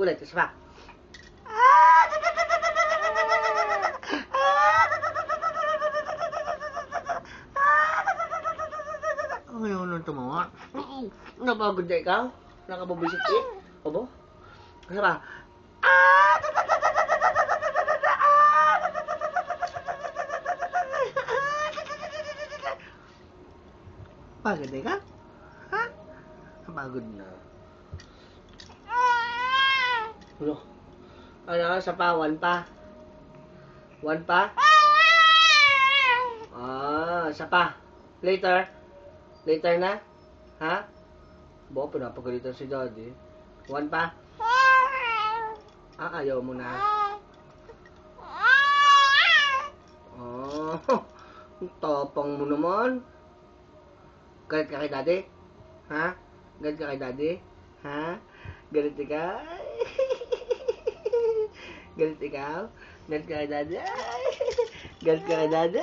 Ulit, isa pa. Ayaw nang tumawa. Napagod na ikaw? Nakababisit eh? Obo? Isa pa. Pagod na ikaw? Ha? Napagod na. Ano? Ano? Isa pa? One pa? One pa? Isa pa. Later? Later na? Ha? Bo, pinapagalitan si daddy. One pa? Ayaw mo na. Ang tapang mo naman. Galit ka kay daddy? Ha? Galit ka kay daddy? Ha? Galit ikaw? Galit ikaw? Galit ka kay daddy? Galit ka kay daddy?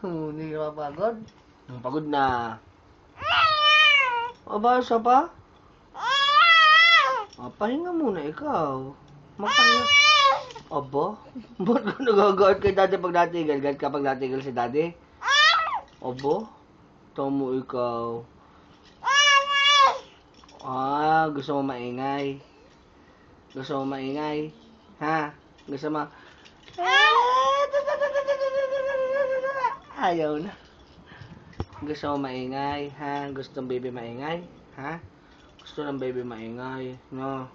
Hindi ka mapagod? Pagod na. Aba, isa pa? Pahinga muna ikaw. Magpahinga. Aba? Ba't ka nagagalit kay daddy pag natigil? Galit ka pag natigil si daddy? Aba? Tamo ikaw. Gusto mo maingay? Gusto mo maingay? Ha? Gusto mo? Ayaw na. Gusto mo maingay? Ha? Gusto ng baby maingay? Ha? Gusto ng baby maingay? No?